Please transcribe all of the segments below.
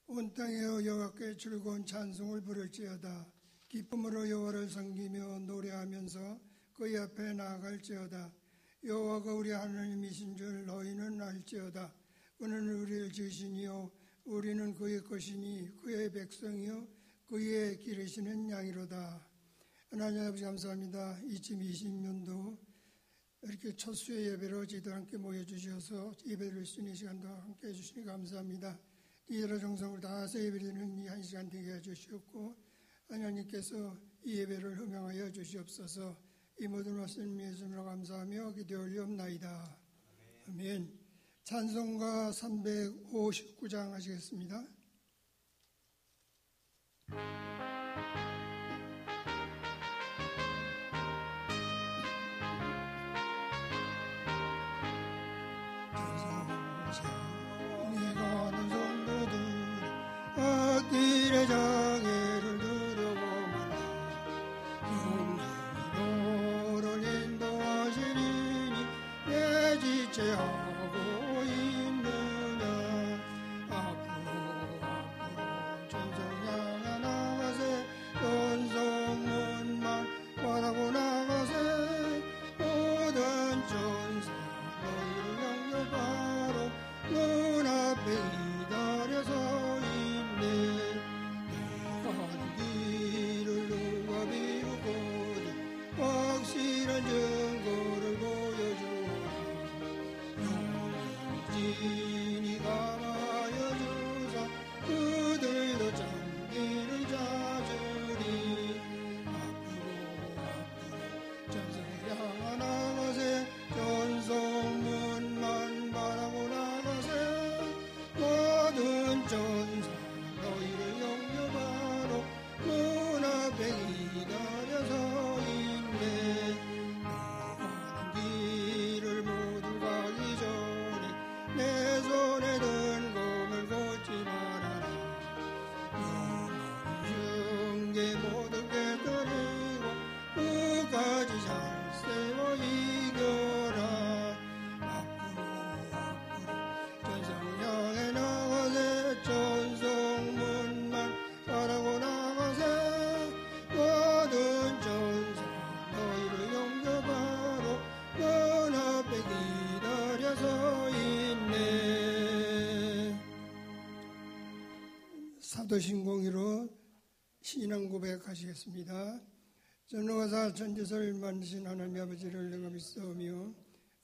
온 땅에여 여호와께 즐거운 찬송을 부를지어다. 기쁨으로 여호와를 섬기며 노래하면서 그의 앞에 나아갈지어다. 여호와가 우리 하나님이신 줄 너희는 알지어다. 그는 우리를 지으시니요 우리는 그의 것이니 그의 백성이요 그의 기르시는 양이로다. 하나님 아버지 감사합니다. 2020년도 이렇게 첫 수요 예배로 저희들 함께 모여주셔서 예배를 수 있는 시간도 함께 해주시니 감사합니다. 이들의 정성을 다해서 예배드리는 이 한 시간 되게 해주시옵고 하나님께서 이 예배를 허명하여 주시옵소서. 이 모든 말씀 예수님으로 감사하며 기도 올리옵나이다. 아멘. 찬송가 359장 하시겠습니다. 악길의 장애를 두려워마라. 영원히 너를 인도하시리니 내 지체하고 있느냐. 앞으로 전성 향해 나가세. 전성문만 바라고 나가세. 모든 전사 너희를 영접하러 눈앞에 기다려서 확실한 증거를 보여주라. 영원히 감하여 주사 그들도 장기를 찾으리. 앞으로 전성을 향하 나가세. 전성문만 바라고 나가세. 모든 전사 너희를 영접하러 눈앞에 기다려서 가는 길을 모두 가기 전에 내 손에 든 검을 걷지 말아라. 영원히 중계 모든 깨뜨리고 끝까지 잘 세워 이겨라. 앞으로 전성을 향해 나가세. 전성문만 바라고 나가세. 모든 전사 너희를 영접하러 눈앞에 기다려서 있네. 사도신공의로 신앙 고백하시겠습니다. 전능하사 천지를 만드신 하나님 아버지를 내가 믿사오며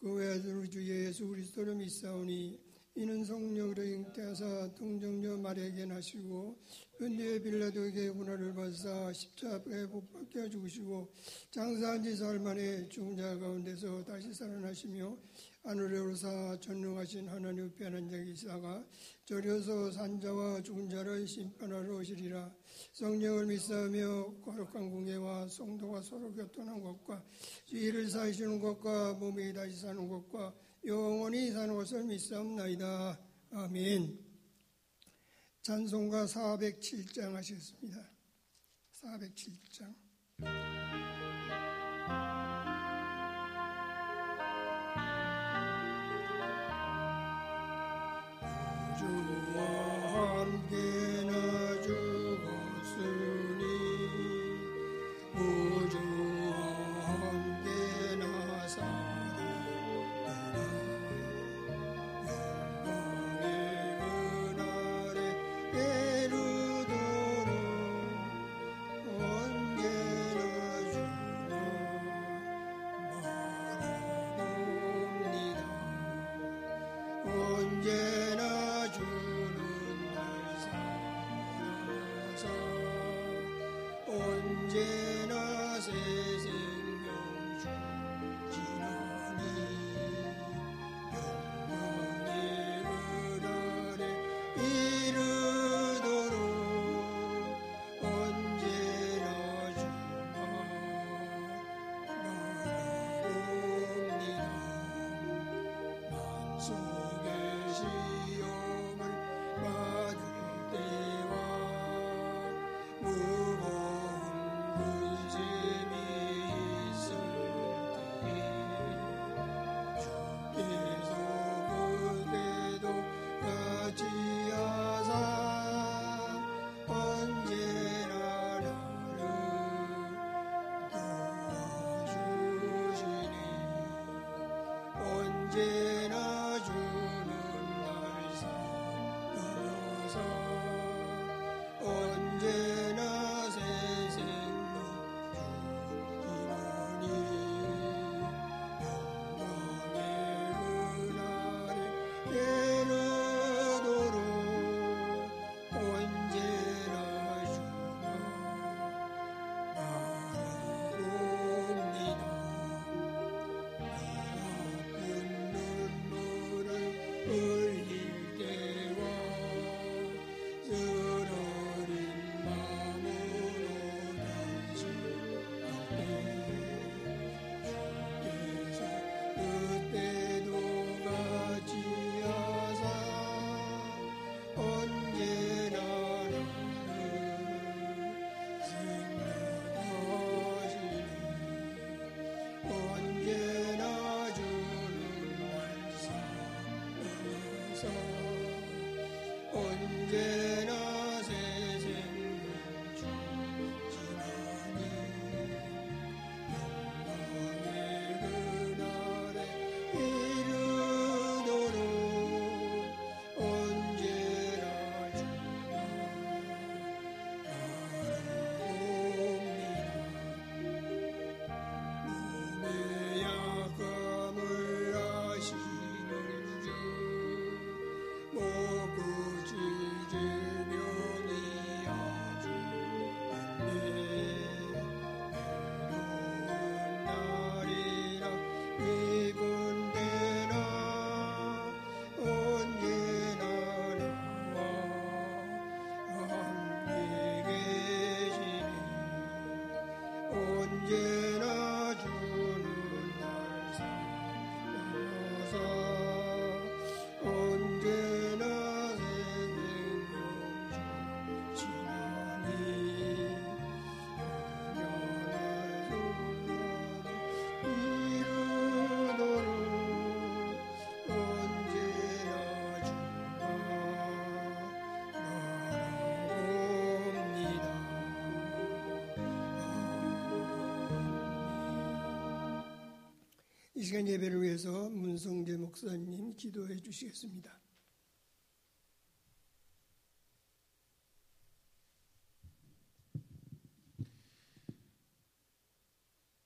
그 외아들 우리 주 예수 그리스도를 믿사오니 이는 성령으로 잉태하사 동정녀 마리아에게 나시고 은디의 빌라도에게 고난을 받으사 십자가에 못 박혀 죽으시고 장사한 지 사흘 만에 죽은 자 가운데서 다시 살아나시며 하늘에 오르사 전능하신 하나님 우편에 앉아 계시다가 저려서 산자와 죽은 자를 심판하러 오시리라. 성령을 믿사오며 거룩한 공예와 성도가 서로 교통하는 것과 죄를 사하시는 것과 몸이 다시 사는 것과 영원히 사는 것을 믿사옵나이다. 아멘. 찬송가 407장 하시겠습니다. 407장. 주와 함께나 죽었으니 우주와 함께나 살았도다. 영광의 그날에 이르도록 언제나 주와 이 시간 예배를 위해서 문성재 목사님 기도해 주시겠습니다.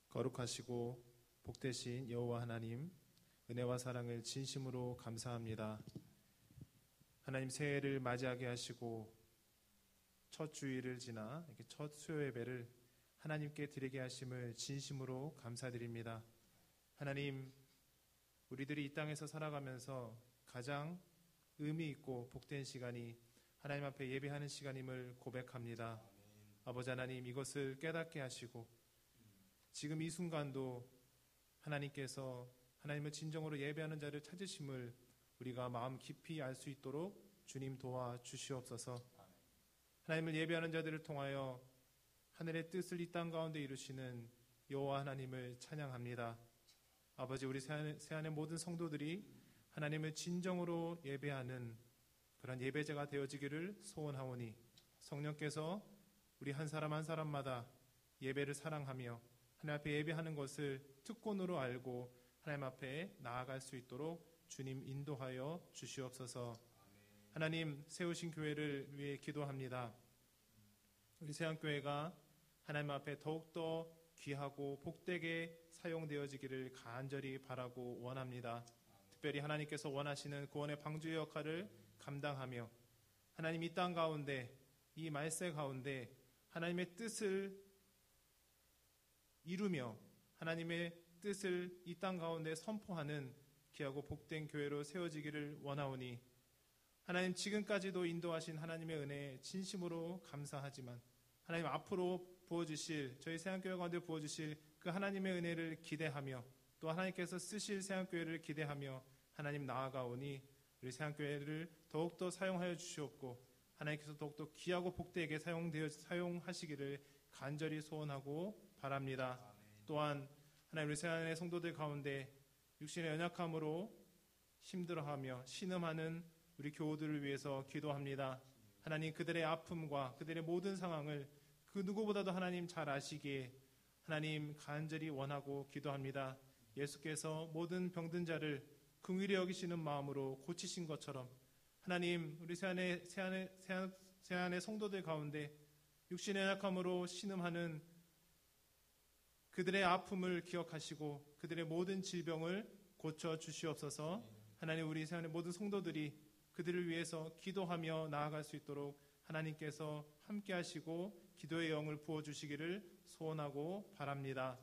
거룩하시고 복되신 여호와 하나님, 은혜와 사랑을 진심으로 감사합니다. 하나님, 새해를 맞이하게 하시고 첫 주일을 지나 이렇게 첫 수요 예배를 하나님께 드리게 하심을 진심으로 감사드립니다. 하나님, 우리들이 이 땅에서 살아가면서 가장 의미 있고 복된 시간이 하나님 앞에 예배하는 시간임을 고백합니다. 아버지 하나님, 이것을 깨닫게 하시고 지금 이 순간도 하나님께서 하나님을 진정으로 예배하는 자를 찾으심을 우리가 마음 깊이 알 수 있도록 주님 도와 주시옵소서. 하나님을 예배하는 자들을 통하여 하늘의 뜻을 이 땅 가운데 이루시는 여호와 하나님을 찬양합니다. 아버지, 우리 새안의 모든 성도들이 하나님을 진정으로 예배하는 그런 예배자가 되어지기를 소원하오니 성령께서 우리 한 사람 한 사람마다 예배를 사랑하며 하나님 앞에 예배하는 것을 특권으로 알고 하나님 앞에 나아갈 수 있도록 주님 인도하여 주시옵소서. 하나님, 세우신 교회를 위해 기도합니다. 우리 세안교회가 하나님 앞에 더욱더 귀하고 복되게 사용되어지기를 간절히 바라고 원합니다. 특별히 하나님께서 원하시는 구원의 방주의 역할을 감당하며 하나님 이 땅 가운데, 이 말세 가운데 하나님의 뜻을 이루며 하나님의 뜻을 이 땅 가운데 선포하는 귀하고 복된 교회로 세워지기를 원하오니 하나님, 지금까지도 인도하신 하나님의 은혜에 진심으로 감사하지만 하나님 앞으로 부어주실, 저희 세안교회 가운데 부어주실 그 하나님의 은혜를 기대하며 또 하나님께서 쓰실 세안교회를 기대하며 하나님 나아가오니 우리 세안교회를 더욱더 사용하여 주시옵고 하나님께서 더욱더 귀하고 복되게 사용하시기를 간절히 소원하고 바랍니다. 또한 하나님, 우리 세안의 성도들 가운데 육신의 연약함으로 힘들어하며 신음하는 우리 교우들을 위해서 기도합니다. 하나님, 그들의 아픔과 그들의 모든 상황을 그 누구보다도 하나님 잘 아시기에 하나님 간절히 원하고 기도합니다. 예수께서 모든 병든 자를 긍휼히 여기시는 마음으로 고치신 것처럼 하나님, 우리 세안의 성도들 가운데 육신의 연약함으로 신음하는 그들의 아픔을 기억하시고 그들의 모든 질병을 고쳐 주시옵소서. 하나님, 우리 세안의 모든 성도들이 그들을 위해서 기도하며 나아갈 수 있도록 하나님께서 함께 하시고 기도의 영을 부어주시기를 소원하고 바랍니다.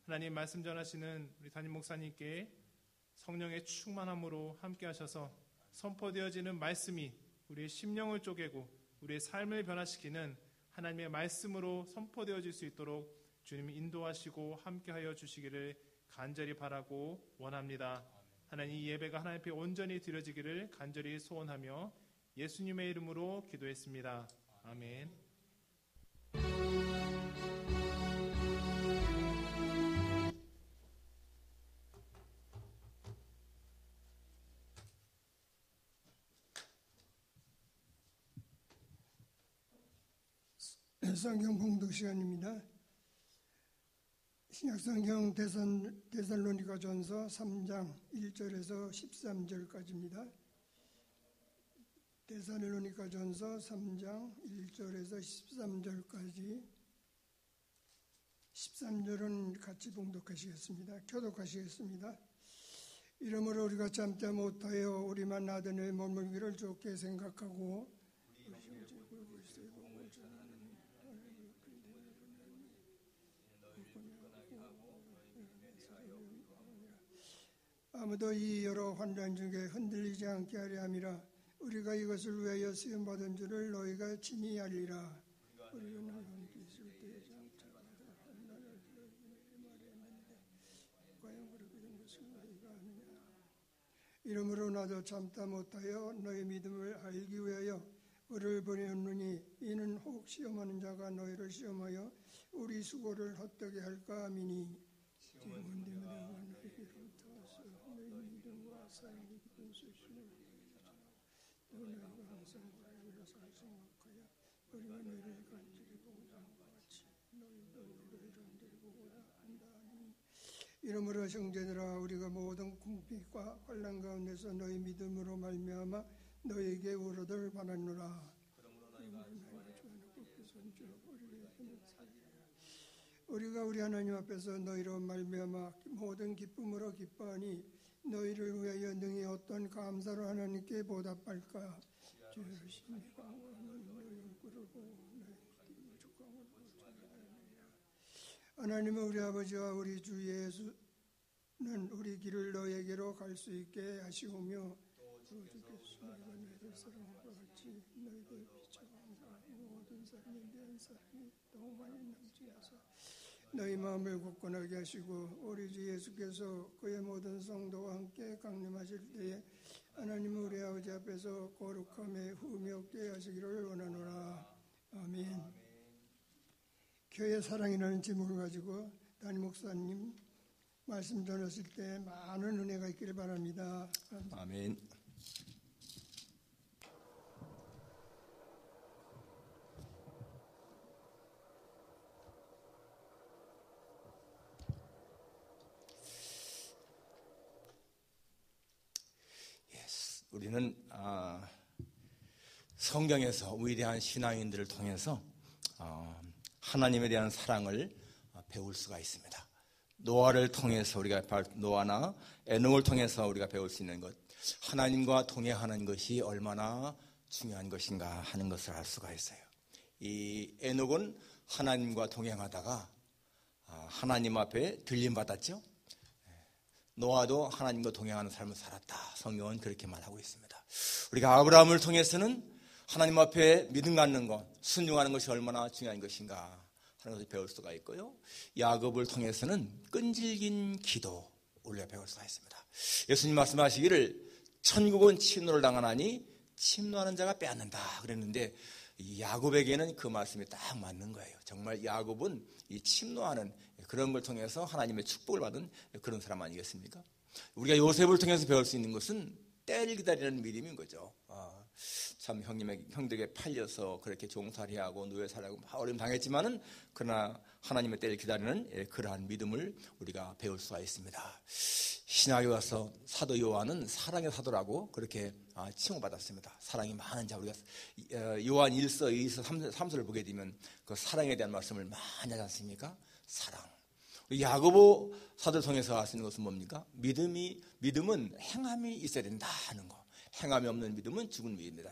하나님, 말씀 전하시는 우리 담임 목사님께 성령의 충만함으로 함께 하셔서 선포되어지는 말씀이 우리의 심령을 쪼개고 우리의 삶을 변화시키는 하나님의 말씀으로 선포되어질 수 있도록 주님 인도하시고 함께하여 주시기를 간절히 바라고 원합니다. 하나님, 이 예배가 하나님 앞에 온전히 드려지기를 간절히 소원하며 예수님의 이름으로 기도했습니다. 아멘. 성경 봉독 시간입니다. 신약성경 데살로니가전서 3장 1절에서 13절까지입니다. 데살로니가전서 3장 1절에서 13절까지 13절은 같이 봉독하시겠습니다. 교독하시겠습니다. 이러므로 우리가 참다 못하여 우리만 나더내 몸을 위를 좋게 생각하고 아무도 이 여러 환란 중에 흔들리지 않게 하려 함이라. 우리가 이것을 위하여 시험받은 줄을 너희가 친히 알리라. 우리가 나는 있을 때 장차가 한나를 말했는데 과연 그렇게 된 것을 너희가 아느냐. 이러므로 나도 참다 못하여 너희 믿음을 알기 위하여 우리를 보내었느니 이는 혹 시험하는 자가 너희를 시험하여 우리 수고를 헛되게 할까 함이니 지금은 내가 너희를 도와서 너희 믿음과 사랑이 깊은 수심을 너희가 항상 우리를 위해서 생각하여 우리가 너희를 간절히 보고자 한 것 같이 너희도 우리를 간절히 보고자 한다니 이러므로 형제들아 우리가 모든 궁핍과 환난 가운데서 너희 믿음으로 말미암아 너희에게 우러들 바라노라. 우리가 우리 하나님 앞에서 너희로 말미암아 모든 기쁨으로 기뻐하니 너희를 위하여 능히 어떤 감사로 하나님께 보답할까. 하나님은 우리 아버지와 우리 주 예수는 우리 길을 너에게로 갈 수 있게 하시오며 또 주께서 너희들 사랑과 같이 너희들 비춰간다. 모든 사람에 대한 사랑이 더 많이 넘치게 하사 너희 마음을 굳건하게 하시고 우리 주 예수께서 그의 모든 성도와 함께 강림하실 때에 하나님 우리 아버지 앞에서 거룩함에 흠이 없게 하시기를 원하노라. 아멘. 교회 사랑이라는 제목을 가지고 담임 목사님 말씀 전했을 때 많은 은혜가 있기를 바랍니다. 아멘. 우리는 성경에서 위대한 신앙인들을 통해서 하나님에 대한 사랑을 배울 수가 있습니다. 노아를 통해서 우리가 노아나 에녹을 통해서 우리가 배울 수 있는 것, 하나님과 동행하는 것이 얼마나 중요한 것인가 하는 것을 알 수가 있어요. 이 에녹은 하나님과 동행하다가 하나님 앞에 들림받았죠. 노아도 하나님과 동행하는 삶을 살았다. 성경은 그렇게 말하고 있습니다. 우리가 아브라함을 통해서는 하나님 앞에 믿음 갖는 것, 순종하는 것이 얼마나 중요한 것인가 하는 것을 배울 수가 있고요. 야곱을 통해서는 끈질긴 기도 우리가 배울 수가 있습니다. 예수님 말씀하시기를 천국은 침노를 당하나니 침노하는 자가 빼앗는다 그랬는데 이 야곱에게는 그 말씀이 딱 맞는 거예요. 정말 야곱은 이 침노하는 그런 걸 통해서 하나님의 축복을 받은 그런 사람 아니겠습니까? 우리가 요셉을 통해서 배울 수 있는 것은 때를 기다리는 믿음인 거죠. 참 형들에게 팔려서 그렇게 종살이하고 노예살이하고 어려움 당했지만은 그러나 하나님의 때를 기다리는 그러한 믿음을 우리가 배울 수가 있습니다. 신약에 와서 사도 요한은 사랑의 사도라고 그렇게 칭호받았습니다. 사랑이 많은 자. 우리가 요한 1서, 2서, 3서를 보게 되면 그 사랑에 대한 말씀을 많이 하지 않습니까? 사랑. 야고보 사도를 통해서 알 수 있는 것은 뭡니까? 믿음은 행함이 있어야 된다 하는 거. 행함이 없는 믿음은 죽은 믿음이다.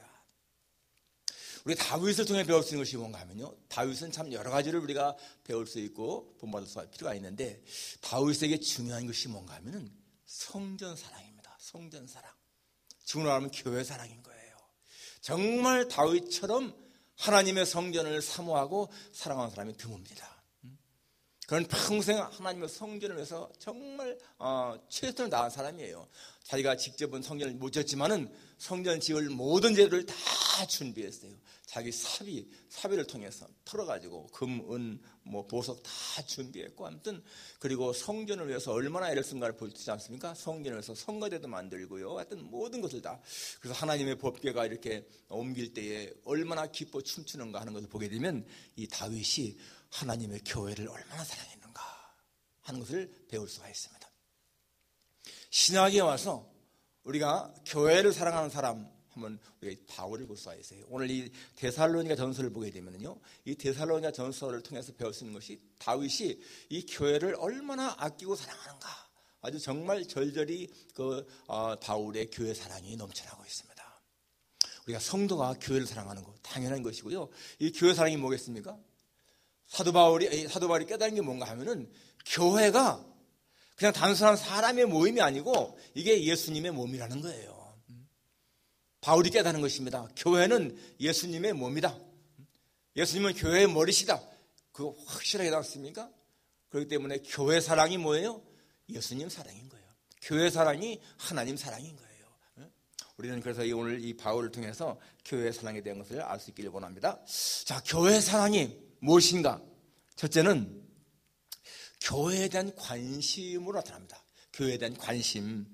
우리 다윗을 통해 배울 수 있는 것이 뭔가 하면요, 다윗은 참 여러 가지를 우리가 배울 수 있고 본받을 수 필요가 있는데 다윗에게 중요한 것이 뭔가 하면은 성전 사랑입니다. 성전 사랑. 지금 말하면 교회 사랑인 거예요. 정말 다윗처럼 하나님의 성전을 사모하고 사랑하는 사람이 드뭅니다. 그는 평생 하나님의 성전을 위해서 정말 최선을 다한 사람이에요. 자기가 직접은 성전을 못 지었지만은 성전 지을 모든 재료를 다 준비했어요. 자기 사비를 통해서 털어가지고 금, 은, 보석 다 준비했고, 아무튼 그리고 성전을 위해서 얼마나 애를 쓴가를 보지 않습니까? 성전을 위해서 성가대도 만들고요. 하여튼 모든 것을 다. 그래서 하나님의 법궤가 이렇게 옮길 때에 얼마나 기뻐 춤추는가 하는 것을 보게 되면 이 다윗이 하나님의 교회를 얼마나 사랑했는가 하는 것을 배울 수가 있습니다. 신학에 와서 우리가 교회를 사랑하는 사람 하면 우리가 바울을 볼 수가 있어요. 오늘 이 데살로니가 전서를 보게 되면요, 이 데살로니가 전서를 통해서 배울 수 있는 것이 다윗이 이 교회를 얼마나 아끼고 사랑하는가. 아주 정말 절절히 바울의 교회 사랑이 넘쳐나고 있습니다. 우리가 성도가 교회를 사랑하는 것 당연한 것이고요. 이 교회 사랑이 뭐겠습니까? 사도 바울이 깨달은 게 뭔가 하면은 교회가 그냥 단순한 사람의 모임이 아니고 이게 예수님의 몸이라는 거예요. 바울이 깨달은 것입니다. 교회는 예수님의 몸이다. 예수님은 교회의 머리시다. 그거 확실하게 나왔습니까? 그렇기 때문에 교회 사랑이 뭐예요? 예수님 사랑인 거예요. 교회 사랑이 하나님 사랑인 거예요. 우리는 그래서 오늘 이 바울을 통해서 교회 사랑에 대한 것을 알 수 있기를 원합니다. 자, 교회 사랑이 무엇인가? 첫째는 교회에 대한 관심으로 나타납니다. 교회에 대한 관심.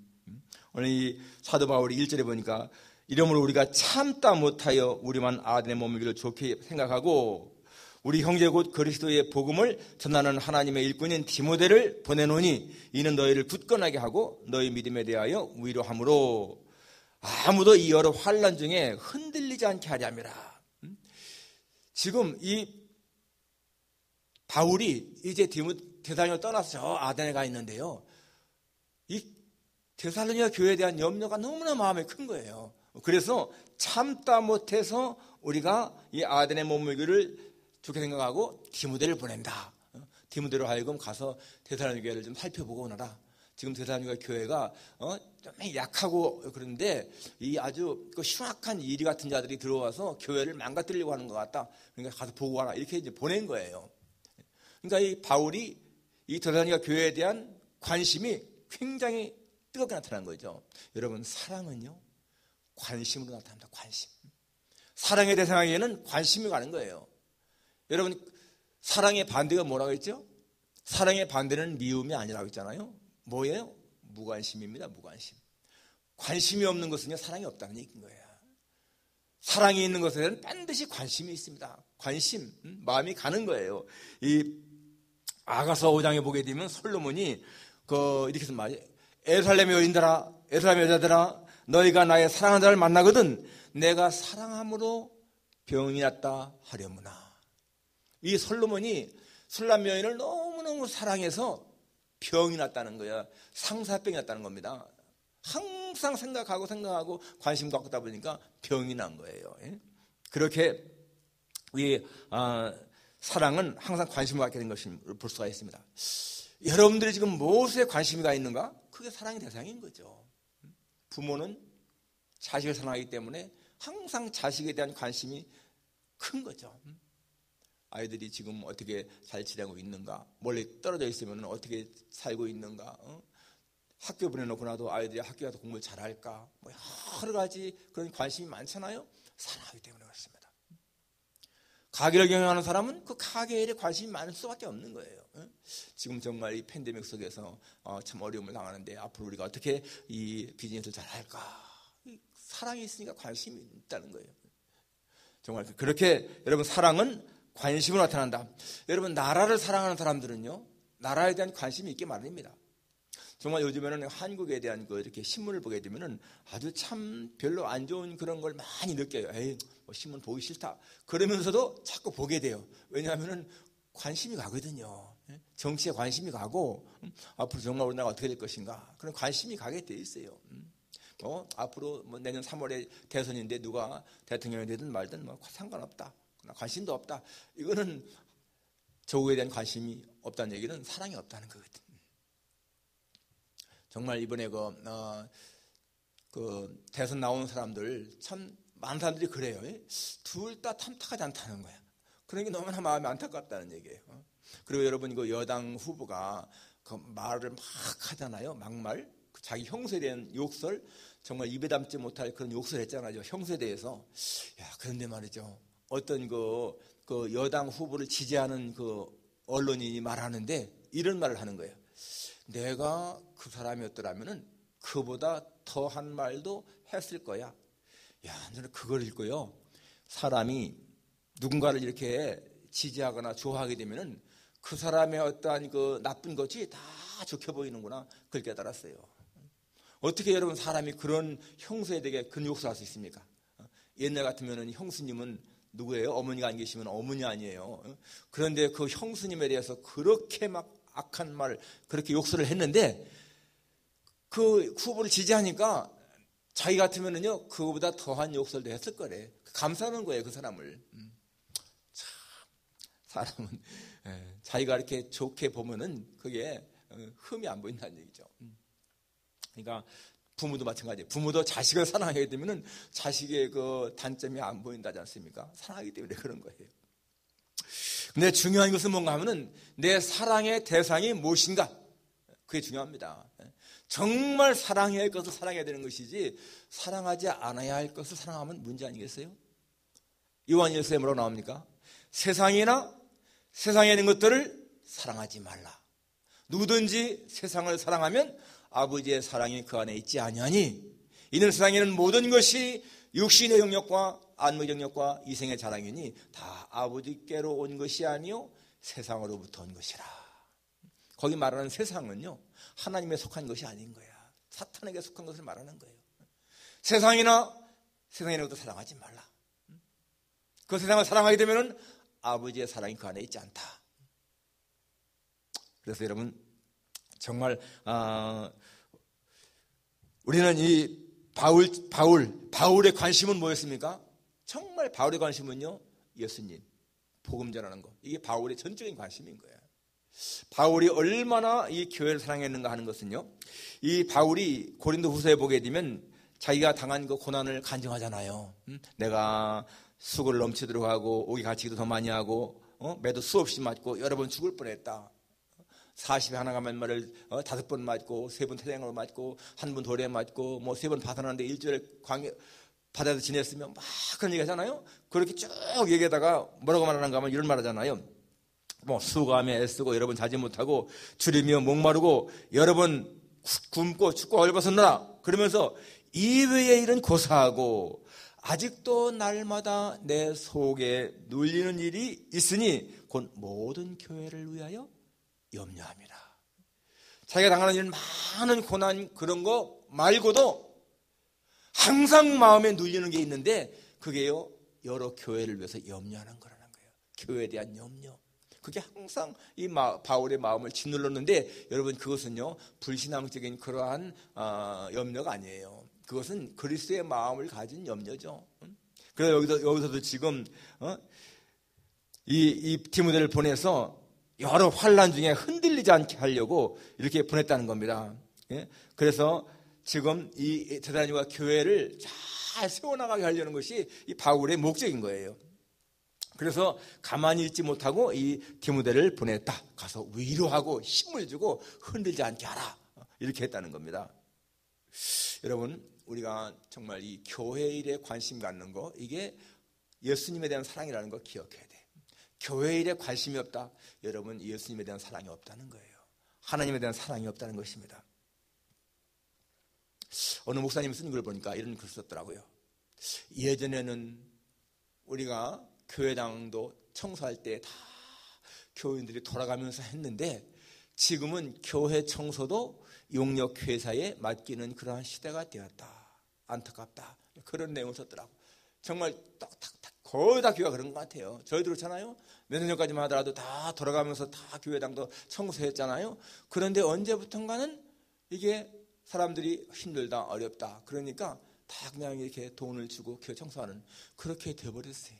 오늘 이 사도 바울이 1절에 보니까 이러므로 우리가 참다 못하여 우리만 아들의 몸이기를 좋게 생각하고 우리 형제 곧 그리스도의 복음을 전하는 하나님의 일꾼인 디모데를 보내노니 이는 너희를 굳건하게 하고 너희 믿음에 대하여 위로함으로 아무도 이 여러 환난 중에 흔들리지 않게 하려 함이라. 지금 이 바울이 이제 데살로니가를 떠나서 저 아덴에 가 있는데요, 이 데살로니가 교회에 대한 염려가 너무나 마음에 큰 거예요. 그래서 참다 못해서 우리가 이 아덴에 머물기를 좋게 생각하고 디모데를 보낸다. 디모데로 하여금 가서 데살로니가 교회를 좀 살펴보고 오너라. 지금 데살로니가 교회가 좀 약하고 그런데 이 아주 흉악한 이리 같은 자들이 들어와서 교회를 망가뜨리려고 하는 것 같다. 그러니까 가서 보고 와라. 이렇게 이제 보낸 거예요. 그러니까 이 바울이 이 데살로니가 교회에 대한 관심이 굉장히 뜨겁게 나타난 거죠. 여러분, 사랑은요, 관심으로 나타납니다. 관심. 사랑의 대상에게는 관심이 가는 거예요. 여러분, 사랑의 반대가 뭐라고 했죠? 사랑의 반대는 미움이 아니라고 했잖아요. 뭐예요? 무관심입니다. 무관심. 관심이 없는 것은요, 사랑이 없다는 얘기인 거예요. 사랑이 있는 것에는 반드시 관심이 있습니다. 관심, 마음이 가는 거예요. 이 아가서 5장에 보게 되면 솔로몬이 이렇게 해서 말이에요. 에루살렘의 여인들아, 에루살렘의 여자들아, 너희가 나의 사랑하는 자를 만나거든 내가 사랑함으로 병이 났다 하려무나. 이 솔로몬이 술람 여인을 너무너무 사랑해서 병이 났다는 거야. 상사병이 났다는 겁니다. 항상 생각하고 관심 갖고 있다 보니까 병이 난 거예요. 그렇게 이 사랑은 항상 관심을 갖게 된 것을 볼 수가 있습니다. 여러분들이 지금 무엇에 관심이 가 있는가? 그게 사랑의 대상인 거죠. 부모는 자식을 사랑하기 때문에 항상 자식에 대한 관심이 큰 거죠. 아이들이 지금 어떻게 잘 지내고 있는가, 멀리 떨어져 있으면 어떻게 살고 있는가, 학교 보내놓고 나도 아이들이 학교 가서 공부를 잘할까, 뭐 여러 가지 그런 관심이 많잖아요. 사랑하기 때문에 그렇습니다. 가게를 경영하는 사람은 그 가게에 관심이 많을 수밖에 없는 거예요. 지금 정말 이 팬데믹 속에서 참 어려움을 당하는데 앞으로 우리가 어떻게 이 비즈니스를 잘할까, 사랑이 있으니까 관심이 있다는 거예요. 정말 그렇게 여러분, 사랑은 관심으로 나타난다. 여러분, 나라를 사랑하는 사람들은요, 나라에 대한 관심이 있게 마련입니다. 정말 요즘에는 한국에 대한 이렇게 신문을 보게 되면은 아주 참 별로 안 좋은 그런 걸 많이 느껴요. 에이, 뭐 신문 보기 싫다. 그러면서도 자꾸 보게 돼요. 왜냐하면은 관심이 가거든요. 정치에 관심이 가고, 앞으로 정말 우리나라가 어떻게 될 것인가, 그런 관심이 가게 돼 있어요. 앞으로 뭐 내년 3월에 대선인데 누가 대통령이 되든 말든 뭐 상관없다. 관심도 없다. 이거는 조국에 대한 관심이 없다는 얘기는 사랑이 없다는 거거든요. 정말 이번에 그 대선 나온 사람들 참 많은 사람들이 그래요. 둘 다 탐탁하지 않다는 거야. 그런 게 너무나 마음이 안타깝다는 얘기예요. 그리고 여러분, 이거 여당 후보가 그 말을 막 하잖아요. 막말. 자기 형수에 대한 욕설, 정말 입에 담지 못할 그런 욕설을 했잖아요. 형수에 대해서. 야, 그런데 말이죠. 어떤 그 여당 후보를 지지하는 그 언론인이 말하는데 이런 말을 하는 거예요. 내가 그 사람이었더라면은 그보다 더한 말도 했을 거야. 야, 저는 그걸 읽고요, 사람이 누군가를 이렇게 지지하거나 좋아하게 되면은 그 사람의 어떠한 그 나쁜 것이 다 좋게 보이는구나, 그걸 깨달았어요. 어떻게 여러분, 사람이 그런 형수에 대해 그런 욕설을 할 수 있습니까? 옛날 같으면은 형수님은 누구예요? 어머니가 안 계시면 어머니 아니에요. 그런데 그 형수님에 대해서 그렇게 막 악한 말, 그렇게 욕설을 했는데 그 후보를 지지하니까 자기 같으면은요, 그거보다 더한 욕설도 했을 거래. 감사하는 거예요, 그 사람을. 참, 사람은 자기가 이렇게 좋게 보면은 그게 흠이 안 보인다는 얘기죠. 그러니까 부모도 마찬가지예요. 부모도 자식을 사랑하게 되면은 자식의 그 단점이 안 보인다지 않습니까? 사랑하기 때문에 그런 거예요. 근데 중요한 것은 뭔가 하면은 내 사랑의 대상이 무엇인가? 그게 중요합니다. 정말 사랑해야 할 것을 사랑해야 되는 것이지, 사랑하지 않아야 할 것을 사랑하면 문제 아니겠어요? 요한일서에 뭐라고 나옵니까? 세상이나 세상에 있는 것들을 사랑하지 말라. 누구든지 세상을 사랑하면 아버지의 사랑이 그 안에 있지 아니하니, 이는 세상에는 모든 것이 육신의 영역과 안목의 영역과 이생의 자랑이니 다 아버지께로 온 것이 아니요 세상으로부터 온 것이라. 거기 말하는 세상은요, 하나님에 속한 것이 아닌 거야. 사탄에게 속한 것을 말하는 거예요. 세상이라도 사랑하지 말라. 그 세상을 사랑하게 되면 아버지의 사랑이 그 안에 있지 않다. 그래서 여러분, 정말 우리는 이 바울의 관심은 뭐였습니까? 정말 바울의 관심은요, 예수님, 복음 전하는 것. 이게 바울의 전적인 관심인 거예요. 바울이 얼마나 이 교회를 사랑했는가 하는 것은요, 이 바울이 고린도 후서에 보게 되면 자기가 당한 그 고난을 간증하잖아요. 내가 수고를 넘치도록 하고 오기 가치기도 더 많이 하고 매도 수없이 맞고 여러 번 죽을 뻔했다. 40에 하나 가면 말을 5번 맞고 3번 태양으로 맞고 1번 돌에 맞고 뭐 3번 파산하는데 일주일에 광야 바다에서 지냈으면 막 그런 얘기 하잖아요. 그렇게 쭉 얘기하다가 뭐라고 말하는가 하면 이런 말 하잖아요. 뭐 수고하며 애쓰고 여러 번 자지 못하고 줄이며 목마르고 여러 번 굶고 춥고 얼벗었노라. 그러면서 이외의 일은 고사하고 아직도 날마다 내 속에 눌리는 일이 있으니 곧 모든 교회를 위하여 염려합니다. 자기가 당하는 일 많은 고난 그런 거 말고도 항상 마음에 눌리는 게 있는데 그게요, 여러 교회를 위해서 염려하는 거라는 거예요. 교회에 대한 염려. 그게 항상 이 바울의 마음을 짓눌렀는데 여러분, 그것은요 불신앙적인 그러한 염려가 아니에요. 그것은 그리스도의 마음을 가진 염려죠. 그래서 여기서도 지금 이 디모데를 보내서 여러 환난 중에 흔들리지 않게 하려고 이렇게 보냈다는 겁니다. 그래서 지금 이 데살로니가 교회를 잘 세워나가게 하려는 것이 이 바울의 목적인 거예요. 그래서 가만히 있지 못하고 이 디모데를 보냈다. 가서 위로하고 힘을 주고 흔들지 않게 하라. 이렇게 했다는 겁니다. 여러분, 우리가 정말 이 교회 일에 관심 갖는 거, 이게 예수님에 대한 사랑이라는 걸 기억해야 돼. 교회 일에 관심이 없다. 여러분, 예수님에 대한 사랑이 없다는 거예요. 하나님에 대한 사랑이 없다는 것입니다. 어느 목사님이 쓴 걸 보니까 이런 글 썼더라고요. 예전에는 우리가 교회당도 청소할 때 다 교인들이 돌아가면서 했는데 지금은 교회 청소도 용역회사에 맡기는 그러한 시대가 되었다. 안타깝다. 그런 내용을 썼더라고. 정말 딱딱딱 거의 다 교회가 그런 것 같아요. 저희도 그렇잖아요. 몇 년까지만 하더라도 다 돌아가면서 다 교회당도 청소했잖아요. 그런데 언제부턴가는 이게 사람들이 힘들다, 어렵다. 그러니까 다 그냥 이렇게 돈을 주고 교회 청소하는, 그렇게 되어버렸어요.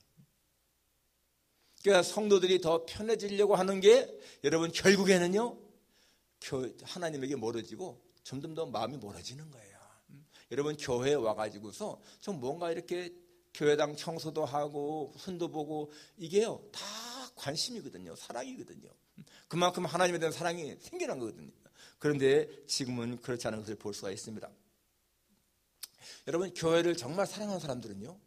그러니까 성도들이 더 편해지려고 하는 게 여러분 결국에는요, 하나님에게 멀어지고 점점 더 마음이 멀어지는 거예요. 여러분, 교회에 와가지고서 좀 뭔가 이렇게 교회당 청소도 하고 손도 보고, 이게요 다 관심이거든요. 사랑이거든요. 그만큼 하나님에 대한 사랑이 생겨난 거거든요. 그런데 지금은 그렇지 않은 것을 볼 수가 있습니다. 여러분, 교회를 정말 사랑하는 사람들은요,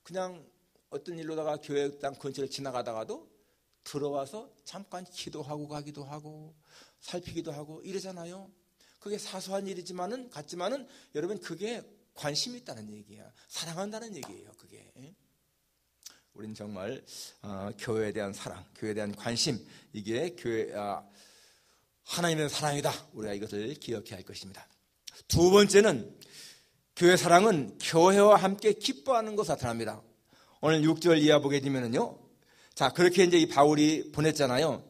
그냥 어떤 일로다가 교회당 근처를 지나가다가도 들어와서 잠깐 기도하고 가기도 하고 살피기도 하고 이러잖아요. 그게 사소한 일이지만은 같지만은 여러분, 그게 관심이 있다는 얘기야. 사랑한다는 얘기예요. 그게. 우리는 정말 교회에 대한 사랑, 교회에 대한 관심, 이게 교회 하나님의 사랑이다. 우리가 이것을 기억해야 할 것입니다. 두 번째는, 교회 사랑은 교회와 함께 기뻐하는 것으로 나타납니다. 오늘 6절 이하 보게 되면은요, 자, 그렇게 이제 이 바울이 보냈잖아요.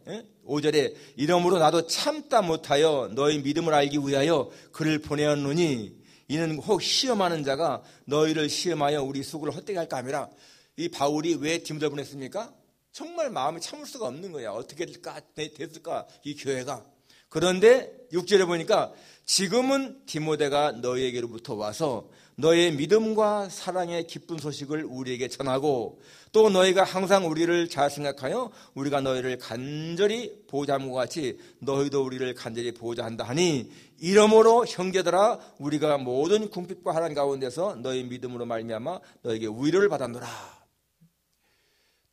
5절에 이러므로 나도 참다 못하여 너희 믿음을 알기 위하여 그를 보내었노니 이는 혹 시험하는 자가 너희를 시험하여 우리 수고를 헛되게 할까 함이라. 이 바울이 왜 디모데를 보냈습니까? 정말 마음이 참을 수가 없는 거야. 어떻게 됐을까 이 교회가. 그런데 6절에 보니까 지금은 디모데가 너희에게로부터 와서 너의 믿음과 사랑의 기쁜 소식을 우리에게 전하고 또 너희가 항상 우리를 잘 생각하여 우리가 너희를 간절히 보호자 함과 같이 너희도 우리를 간절히 보호자 한다 하니 이러므로 형제들아 우리가 모든 궁핍과 하나님 가운데서 너희 믿음으로 말미암아 너에게 위로를 받았노라.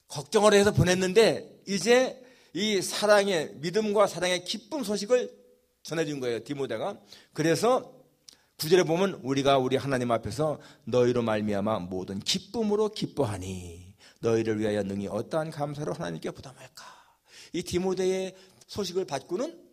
걱정을 해서 보냈는데 이제 이 사랑의, 믿음과 사랑의 기쁜 소식을 전해준 거예요, 디모데가. 그래서 9절에 보면 우리가 우리 하나님 앞에서 너희로 말미암아 모든 기쁨으로 기뻐하니 너희를 위하여 능히 어떠한 감사로 하나님께 부담할까. 이 디모데의 소식을 받고는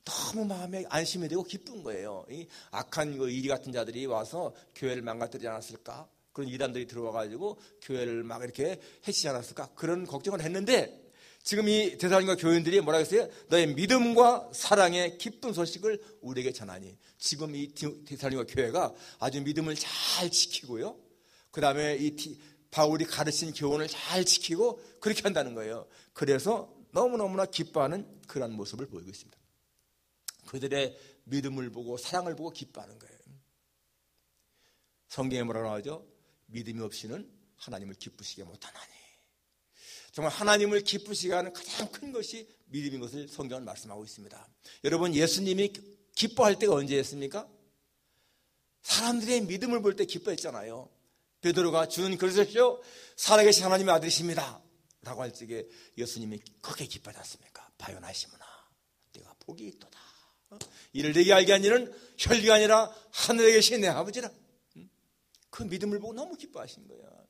너무 마음에 안심이 되고 기쁜 거예요. 이 악한 이리 같은 자들이 와서 교회를 망가뜨리지 않았을까? 그런 이단들이 들어와가지고 교회를 막 이렇게 해치지 않았을까? 그런 걱정을 했는데 지금 이 데살로니가 교인들이 뭐라고 했어요? 너의 믿음과 사랑의 기쁜 소식을 우리에게 전하니. 지금 이 데살로니가 교회가 아주 믿음을 잘 지키고요. 그 다음에 이 바울이 가르친 교훈을 잘 지키고 그렇게 한다는 거예요. 그래서 너무너무나 기뻐하는 그런 모습을 보이고 있습니다. 그들의 믿음을 보고 사랑을 보고 기뻐하는 거예요. 성경에 뭐라고 하죠? 믿음이 없이는 하나님을 기쁘시게 못하나니. 정말 하나님을 기쁘시게 하는 가장 큰 것이 믿음인 것을 성경은 말씀하고 있습니다. 여러분, 예수님이 기뻐할 때가 언제였습니까? 사람들의 믿음을 볼 때 기뻐했잖아요. 베드로가 주는 그러셨죠? 살아계신 하나님의 아들이십니다 라고 할 적에 예수님이 크게 기뻐하지 않습니까? 바요나 시므나 내가 복이 있도다. 이를 내게 알게 한 이는 혈기가 아니라 하늘에 계신 내 아버지라. 그 믿음을 보고 너무 기뻐하신 거예요.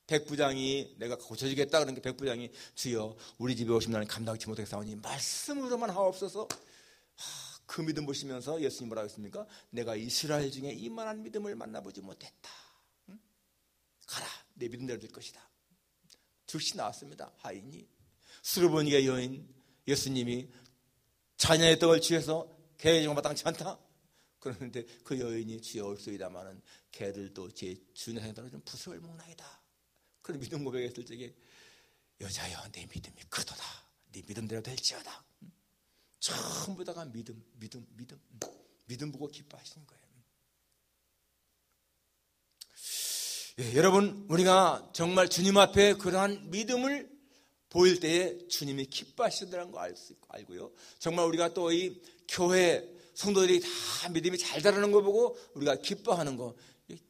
백부장이 내가 고쳐주겠다 그러니까 백부장이 주여 우리 집에 오시면 나는 감당치 못하겠사오니 말씀으로만 하옵소서. 그 믿음 보시면서 예수님 뭐라고 했습니까? 내가 이스라엘 중에 이만한 믿음을 만나보지 못했다. 가라, 내 믿음대로 될 것이다. 즉시 나왔습니다. 하인이 수르보니게 여인 예수님이 자녀의 떡을 취해서 개의 종 마땅치 않다. 그러는데 그 여인이 주여 옳소이다마는 개들도 제 주인의 생각대로 좀 부스를 먹나이다. 그런 믿음 고백했을 적에 여자여 내 믿음이 크도다. 네 믿음대로 될지어다. 전부 다가 믿음 보고 기뻐하시는 거예요. 예, 여러분, 우리가 정말 주님 앞에 그러한 믿음을 보일 때에 주님이 기뻐하신다는 거 알고요. 정말 우리가 또 이 교회 성도들이 다 믿음이 잘 자라는 거 보고 우리가 기뻐하는 거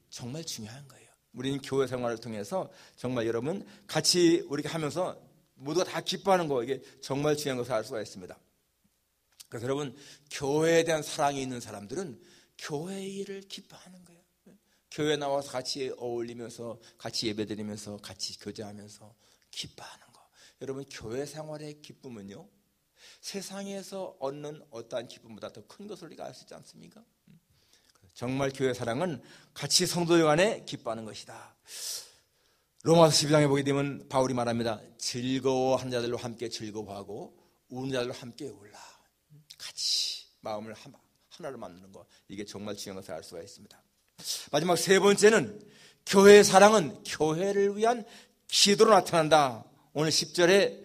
정말 중요한 거예요. 우리는 교회 생활을 통해서 정말 여러분 같이 우리가 하면서 모두가 다 기뻐하는 거 이게 정말 중요한 것을 알 수가 있습니다. 그래서 여러분 교회에 대한 사랑이 있는 사람들은 교회 일을 기뻐하는 거예요. 교회 나와서 같이 어울리면서 같이 예배드리면서 같이 교제하면서 기뻐하는 거. 여러분 교회 생활의 기쁨은요 세상에서 얻는 어떠한 기쁨보다 더 큰 것을 우리가 알 수 있지 않습니까? 정말 교회 사랑은 같이 성도들 간에 기뻐하는 것이다. 로마서 12장에 보게 되면 바울이 말합니다. 즐거워하는 자들로 함께 즐거워하고 우는 자들로 함께 울라. 같이 마음을 하나로 만드는 것, 이게 정말 중요한 것을 알 수가 있습니다. 마지막 세 번째는 교회의 사랑은 교회를 위한 기도로 나타난다. 오늘 10절에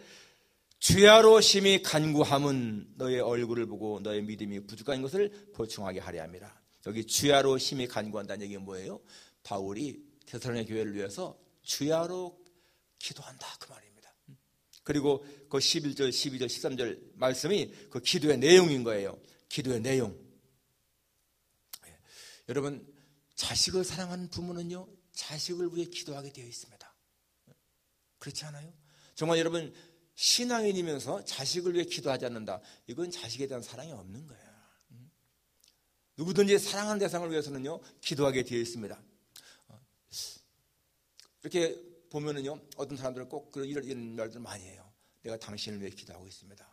주야로 심히 간구함은 너의 얼굴을 보고 너의 믿음이 부족한 것을 보충하게 하려 함이라. 여기 주야로 심히 간구한다는 얘기가 뭐예요? 바울이 데살로니가 교회를 위해서 주야로 기도한다 그 말입니다. 그리고 그 11절, 12절, 13절 말씀이 그 기도의 내용인 거예요. 기도의 내용. 여러분 자식을 사랑하는 부모는요 자식을 위해 기도하게 되어 있습니다. 그렇지 않아요? 정말 여러분 신앙인이면서 자식을 위해 기도하지 않는다. 이건 자식에 대한 사랑이 없는 거예요. 누구든지 사랑하는 대상을 위해서는요 기도하게 되어 있습니다. 이렇게 보면은요 어떤 사람들은 꼭 이런 말들 많이 해요. 내가 당신을 위해 기도하고 있습니다.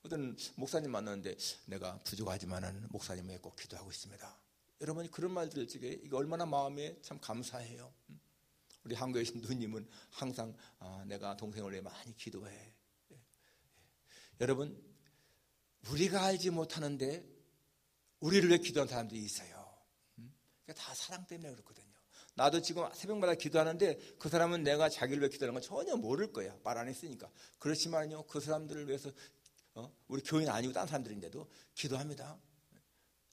어떤 목사님 만났는데 내가 부족하지만은 목사님 위해 꼭 기도하고 있습니다. 여러분이 그런 말 들을 적에 이게 얼마나 마음에 참 감사해요. 우리 한국에 계신 누님은 항상 내가 동생을 위해 많이 기도해. 여러분 우리가 알지 못하는데 우리를 위해 기도하는 사람들이 있어요. 다 사랑 때문에 그렇거든요. 나도 지금 새벽마다 기도하는데 그 사람은 내가 자기를 위해 기도하는 건 전혀 모를 거야. 말 안 했으니까. 그렇지만요 그 사람들을 위해서 우리 교인 아니고 다른 사람들인데도 기도합니다.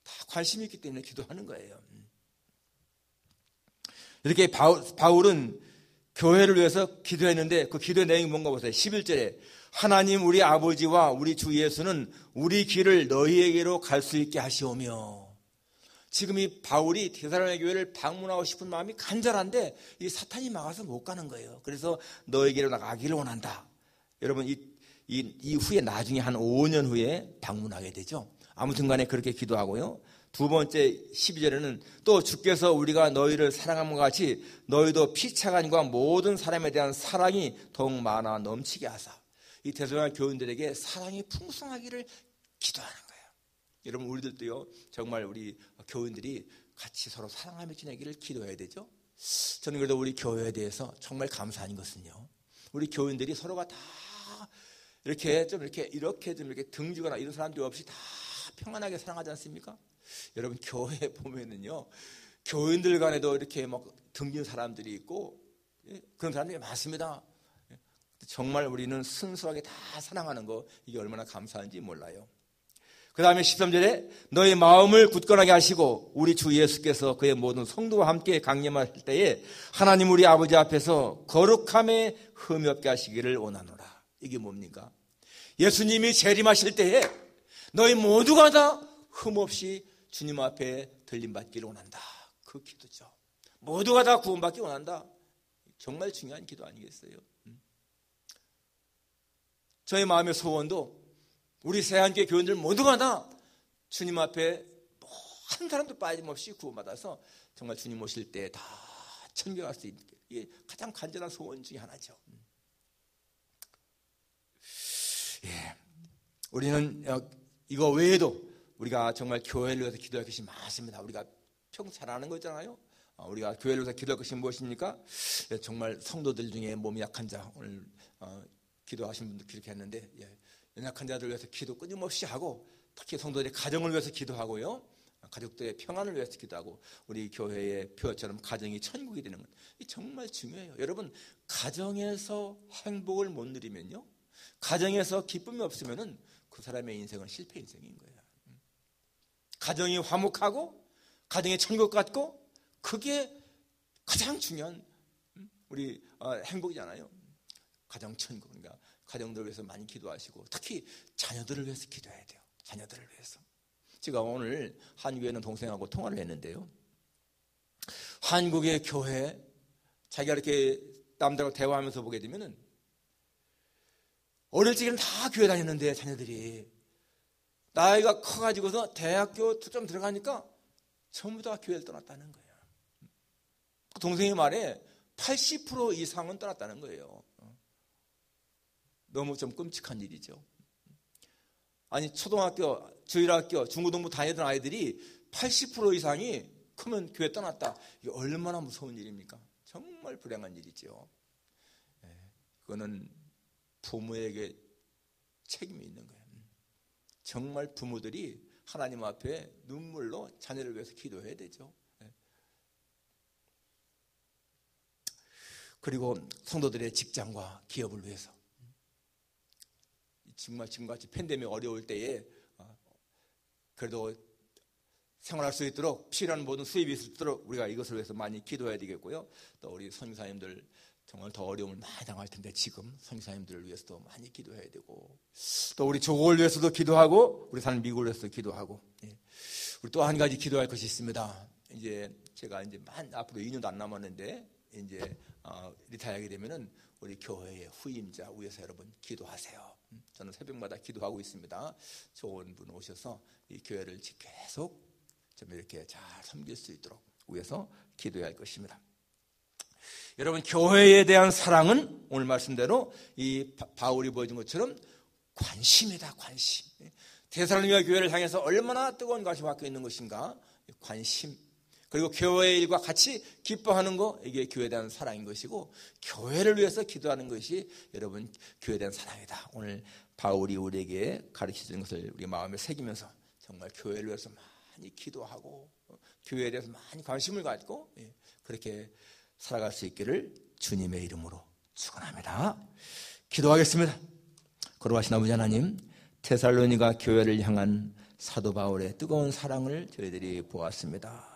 다 관심이 있기 때문에 기도하는 거예요. 이렇게 바울은 교회를 위해서 기도했는데 그 기도의 내용이 뭔가 보세요. 11절에 하나님 우리 아버지와 우리 주 예수는 우리 길을 너희에게로 갈 수 있게 하시오며. 지금 이 바울이 데살로니가 교회를 방문하고 싶은 마음이 간절한데 이 사탄이 막아서 못 가는 거예요. 그래서 너희에게로 나가기를 원한다. 여러분 이 후에 나중에 한 5년 후에 방문하게 되죠. 아무튼 간에 그렇게 기도하고요. 두 번째 12절에는 또 주께서 우리가 너희를 사랑함과 같이 너희도 피차간과 모든 사람에 대한 사랑이 더욱 많아 넘치게 하사. 이 데살로니가 교인들에게 사랑이 풍성하기를 기도하는 거예요. 여러분, 우리들도요, 정말 우리 교인들이 같이 서로 사랑하며 지내기를 기도해야 되죠. 저는 그래도 우리 교회에 대해서 정말 감사한 것은요, 우리 교인들이 서로가 다 이렇게 좀 이렇게 등지거나 이런 사람들 없이 다 평안하게 사랑하지 않습니까? 여러분, 교회에 보면은요, 교인들 간에도 이렇게 막 등진 사람들이 있고, 그런 사람들이 많습니다. 정말 우리는 순수하게 다 사랑하는 거, 이게 얼마나 감사한지 몰라요. 그 다음에 13절에 너희 마음을 굳건하게 하시고 우리 주 예수께서 그의 모든 성도와 함께 강림하실 때에 하나님 우리 아버지 앞에서 거룩함에 흠이 없게 하시기를 원하노라. 이게 뭡니까? 예수님이 재림하실 때에 너희 모두가 다 흠없이 주님 앞에 들림받기를 원한다. 그 기도죠. 모두가 다 구원받기 원한다. 정말 중요한 기도 아니겠어요? 저의 마음의 소원도 우리 새한교회 교인들 모두가 다 주님 앞에 한 사람도 빠짐없이 구원받아서 정말 주님 오실 때 다 천국에 갈 수 있는 게 가장 간절한 소원 중에 하나죠. 예, 우리는 이거 외에도 우리가 정말 교회를 위해서 기도할 것이 많습니다. 우리가 평소 잘 아는 거 있잖아요. 우리가 교회를 위해서 기도할 것이 무엇입니까? 정말 성도들 중에 몸이 약한 자, 오늘 기도하신 분들 그렇게 했는데, 연약한 자들 위해서 기도 끊임없이 하고, 특히 성도들의 가정을 위해서 기도하고요, 가족들의 평안을 위해서 기도하고, 우리 교회의 표처럼 가정이 천국이 되는 것, 이 정말 중요해요. 여러분, 가정에서 행복을 못 누리면요, 가정에서 기쁨이 없으면은 그 사람의 인생은 실패 인생인 거예요. 가정이 화목하고 가정이 천국 같고, 그게 가장 중요한 우리 행복이잖아요. 가정 천국. 그러니까 가정들을 위해서 많이 기도하시고, 특히 자녀들을 위해서 기도해야 돼요. 자녀들을 위해서. 제가 오늘 한국에 있는 동생하고 통화를 했는데요, 한국의 교회, 자기가 이렇게 남들하고 대화하면서 보게 되면은 어릴 적에는 다 교회 다녔는데 자녀들이 나이가 커가지고서 대학교 좀 들어가니까 전부 다 교회를 떠났다는 거예요. 동생의 말에 80% 이상은 떠났다는 거예요. 너무 좀 끔찍한 일이죠. 아니, 초등학교, 주일학교, 중고등부 다니던 아이들이 80% 이상이 크면 교회 떠났다. 이게 얼마나 무서운 일입니까? 정말 불행한 일이죠. 그거는 부모에게 책임이 있는 거예요. 정말 부모들이 하나님 앞에 눈물로 자녀를 위해서 기도해야 되죠. 그리고 성도들의 직장과 기업을 위해서, 정말 지금같이 팬데믹 어려울 때에 그래도 생활할 수 있도록 필요한 모든 수입이 있도록 우리가 이것을 위해서 많이 기도해야 되겠고요. 또 우리 선교사님들 정말 더 어려움을 많이 당할 텐데 지금 선교사님들을 위해서도 많이 기도해야 되고, 또 우리 조국을 위해서도 기도하고, 우리 사는 미국을 위해서도 기도하고, 우리 또 한 가지 기도할 것이 있습니다. 이제 제가 이제 앞으로 2년도 안 남았는데 이제 리타이어하게 되면은 우리 교회의 후임자 위해서 여러분 기도하세요. 저는 새벽마다 기도하고 있습니다. 좋은 분 오셔서 이 교회를 계속 좀 이렇게 잘 섬길 수 있도록 위해서 기도해야 할 것입니다. 여러분, 교회에 대한 사랑은 오늘 말씀대로 이 바울이 보여준 것처럼 관심이다. 관심. 데살로니가 교회를 향해서 얼마나 뜨거운 관심을 갖고 있는 것인가. 관심. 그리고 교회의 일과 같이 기뻐하는 거, 이게 교회에 대한 사랑인 것이고, 교회를 위해서 기도하는 것이 여러분 교회에 대한 사랑이다. 오늘 바울이 우리에게 가르쳐주는 것을 우리 마음에 새기면서 정말 교회를 위해서 많이 기도하고, 교회에 대해서 많이 관심을 갖고 그렇게 살아갈 수 있기를 주님의 이름으로 축원합니다. 기도하겠습니다. 거룩하신 아버지 하나님, 데살로니가 교회를 향한 사도 바울의 뜨거운 사랑을 저희들이 보았습니다.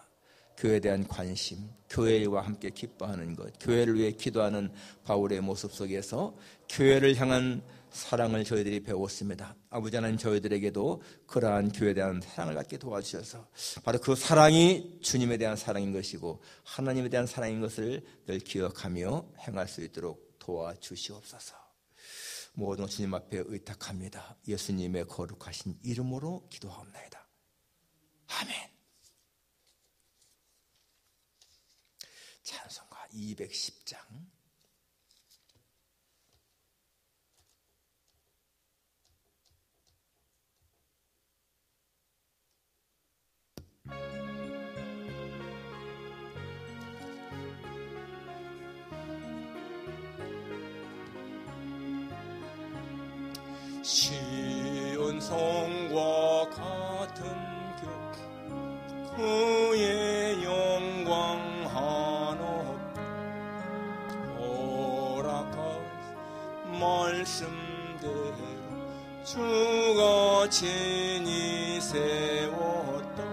교회에 대한 관심, 교회와 함께 기뻐하는 것, 교회를 위해 기도하는 바울의 모습 속에서 교회를 향한 사랑을 저희들이 배웠습니다. 아버지 하나님, 저희들에게도 그러한 교회에 대한 사랑을 갖게 도와주셔서 바로 그 사랑이 주님에 대한 사랑인 것이고 하나님에 대한 사랑인 것을 늘 기억하며 행할 수 있도록 도와주시옵소서. 모든 주님 앞에 의탁합니다. 예수님의 거룩하신 이름으로 기도하옵나이다. 아멘. 찬송가 210장. 시온 성과 같은 교 그의 영광 한없 허락한 말씀대로 주가 친히 세웠다.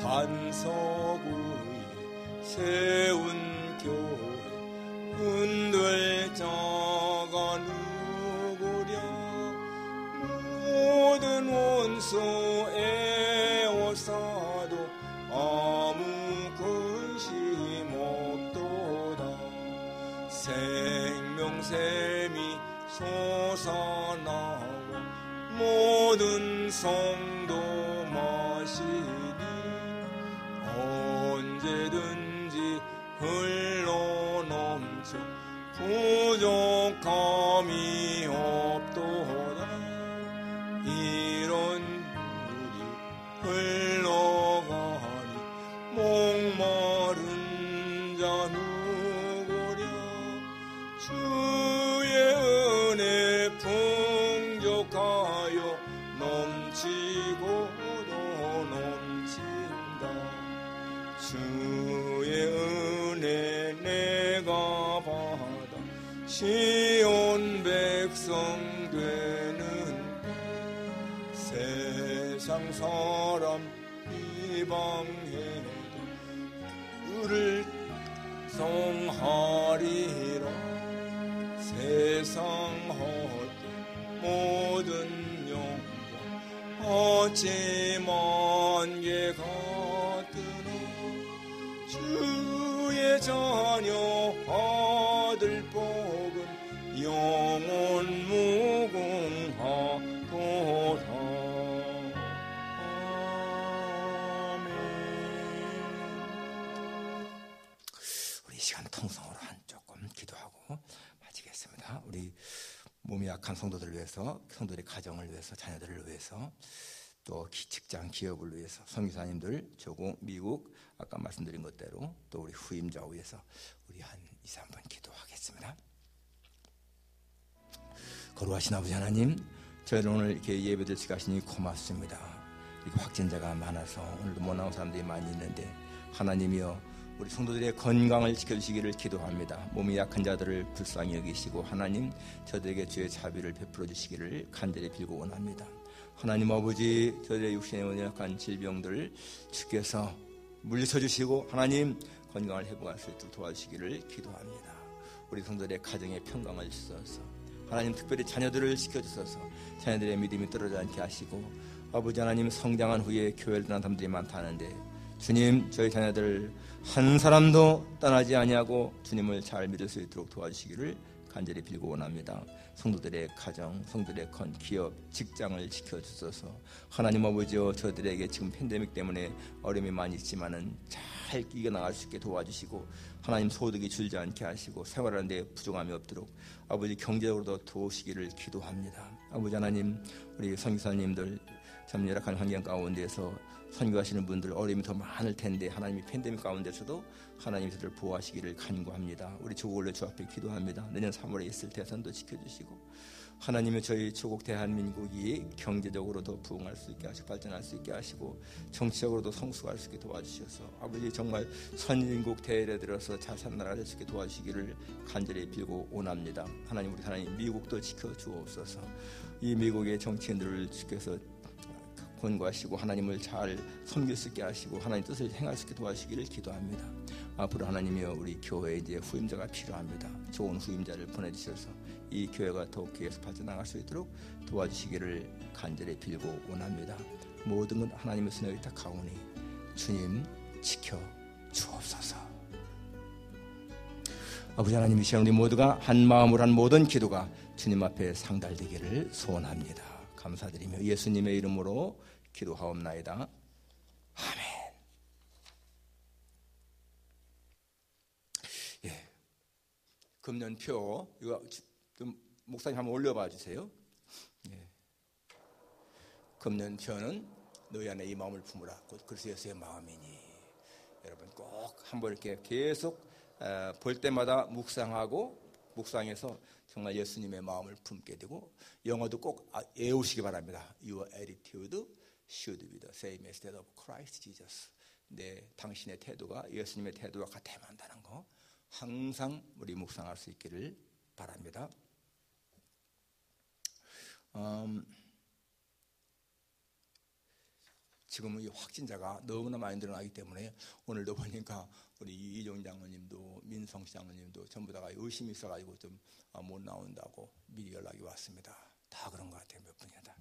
반석 위에 세운 교회 흔들 자가 모든 원수 애워싸도 아무 근심 없도다. 생명샘이 솟아나와 모든 성도 마시니 언제든지 흘러넘쳐 부족함이 없도다. 이런 물이 흘러가니 목마른 자 누구랴. 주의 은혜 풍족하여 넘치고도 넘친다. 주의 은혜 내가 받아 시온 백성 되는 세상 사람 이방해도 그를 성하리라. 세상 헛된 모든 영광 어찌 만개 같으나 주의 자녀 아들 복은 영원 무궁하도다. 시간 통성으로 한 조금 기도하고 마치겠습니다. 우리 몸이 약한 성도들을 위해서, 성도들의 가정을 위해서, 자녀들을 위해서, 또 직장 기업을 위해서, 선교사님들, 조국, 미국 아까 말씀드린 것대로 또 우리 후임자 위해서 우리 한 2, 3분 기도하겠습니다. 거룩하신 아버지 하나님, 저희는 오늘 이렇게 예배드릴 수 하시니 고맙습니다. 이렇게 확진자가 많아서 오늘도 못 나온 사람들이 많이 있는데 하나님이여 우리 성도들의 건강을 지켜주시기를 기도합니다. 몸이 약한 자들을 불쌍히 여기시고 하나님 저들에게 주의 자비를 베풀어 주시기를 간절히 빌고 원합니다. 하나님 아버지 저들의 육신에 연약한 질병들 주께서 물리쳐 주시고 하나님 건강을 회복할 수 있도록 도와주시기를 기도합니다. 우리 성도들의 가정에 평강을 주셔서 하나님 특별히 자녀들을 지켜주셔서 자녀들의 믿음이 떨어지지 않게 하시고 아버지 하나님 성장한 후에 교회를 떠난 사람들이 많다는데 주님 저희 자녀들 한 사람도 떠나지 아니하고 주님을 잘 믿을 수 있도록 도와주시기를 간절히 빌고 원합니다. 성도들의 가정, 성도들의 기업, 직장을 지켜주셔서 하나님 아버지여 저들에게 지금 팬데믹 때문에 어려움이 많이 있지만은 잘 이겨나갈 수 있게 도와주시고 하나님 소득이 줄지 않게 하시고 생활하는 데 부족함이 없도록 아버지 경제적으로도 도우시기를 기도합니다. 아버지 하나님 우리 선교사님들 참 열악한 환경 가운데서 선교하시는 분들 어려움이 더 많을 텐데 하나님이 팬데믹 가운데서도 하나님이 저들을 보호하시기를 간구합니다. 우리 조국을 주 앞에 기도합니다. 내년 3월에 있을 대선도 지켜주시고 하나님이 저희 조국 대한민국이 경제적으로 더 부흥할 수 있게 하시고 발전할 수 있게 하시고 정치적으로도 성숙할 수 있게 도와주셔서 아버지 정말 선진국 대열에 들어서 잘 사는 나라가 될 수 있게 도와주시기를 간절히 빌고 원합니다. 하나님 우리 하나님 미국도 지켜주옵소서. 이 미국의 정치인들을 주께서 권고하시고 하나님을 잘 섬길 수 있게 하시고 하나님 뜻을 행할 수 있게 도와주시기를 기도합니다. 앞으로 하나님이여 우리 교회에 이제 후임자가 필요합니다. 좋은 후임자를 보내주셔서 이 교회가 더욱 계속 발전나갈 수 있도록 도와주시기를 간절히 빌고 원합니다. 모든 건 하나님의 손에 의탁하오니 주님 지켜 주옵소서. 아버지 하나님 이 시간 우리 모두가 한 마음으로 한 모든 기도가 주님 앞에 상달되기를 소원합니다. 감사드리며 예수님의 이름으로 기도하옵나이다. 아멘. 금년표 이거 좀 목사님 한번 올려봐 주세요. 예. 금년표는 너희 안에 이 마음을 품으라. 곧 그리스도의 마음이니. 여러분 꼭 한번 이렇게 계속 볼 때마다 묵상해서 정말 예수님의 마음을 품게 되고, 영어도 꼭 외우시기 바랍니다. Your attitude should be the same as that of Christ Jesus. 당신의 태도가 예수님의 태도와 같아야 한다는 거 항상 우리 묵상할 수 있기를 바랍니다. 지금은 이 확진자가 너무나 많이 늘어나기 때문에 오늘도 보니까 우리 이종 장로님도 민성 장로님도 전부 다가 의심이 있어가지고 좀 못 나온다고 미리 연락이 왔습니다. 다 그런 것 같아요. 몇 분이나 다.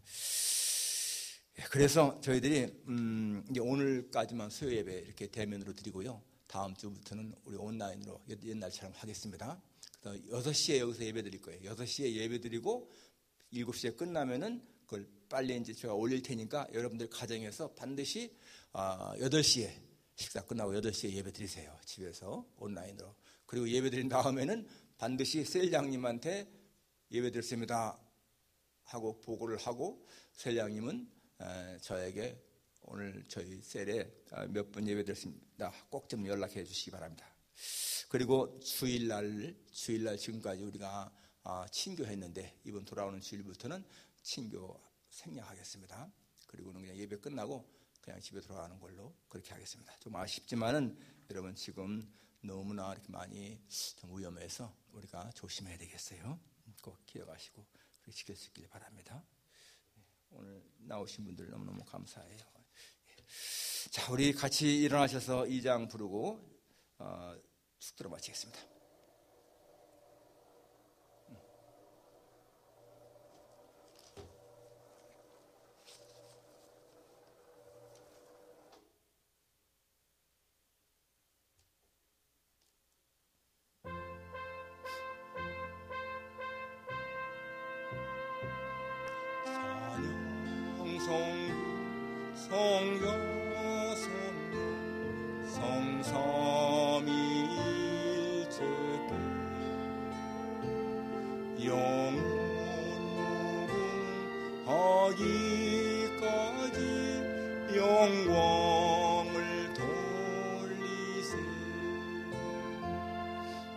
그래서 저희들이 이제 오늘까지만 수요 예배 이렇게 대면으로 드리고요. 다음 주부터는 우리 온라인으로 옛날처럼 하겠습니다. 그래서 6시에 여기서 예배 드릴 거예요. 6시에 예배 드리고 7시에 끝나면은 그걸 빨리 이제 제가 올릴 테니까 여러분들 가정에서 반드시 8시에 식사 끝나고 8시에 예배 드리세요. 집에서 온라인으로. 그리고 예배 드린 다음에는 반드시 셀장님한테 예배 드렸습니다 하고 보고를 하고, 셀장님은 저에게 오늘 저희 셀에 몇 분 예배 드렸습니다 꼭 좀 연락해 주시기 바랍니다. 그리고 주일날 지금까지 우리가 친교했는데 이번 돌아오는 주일부터는 친교 생략하겠습니다. 그리고는 그냥 예배 끝나고 그냥 집에 돌아가는 걸로 그렇게 하겠습니다. 좀 아쉽지만은 여러분 지금 너무나 이렇게 많이 좀 위험해서 우리가 조심해야 되겠어요. 꼭 기억하시고 그렇게 지킬 수 있길 바랍니다. 오늘 나오신 분들 너무너무 감사해요. 자, 우리 같이 일어나셔서 2장 부르고 축도로 마치겠습니다.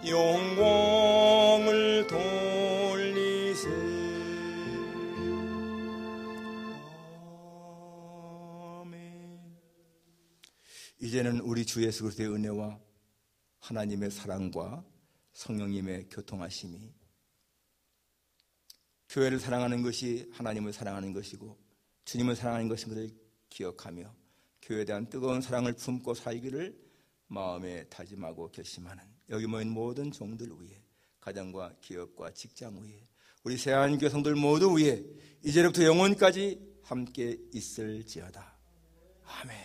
영광을 돌리세. 아멘. 이제는 우리 주 예수 그리스도의 은혜와 하나님의 사랑과 성령님의 교통하심이, 교회를 사랑하는 것이 하나님을 사랑하는 것이고 주님을 사랑하는 것인 것을 기억하며 교회에 대한 뜨거운 사랑을 품고 살기를 마음에 다짐하고 결심하는 여기 모인 모든 종들 위에, 가정과 기업과 직장 위에, 우리 새하얀교회 성도들 모두 위에 이제부터 영원까지 함께 있을지어다. 아멘.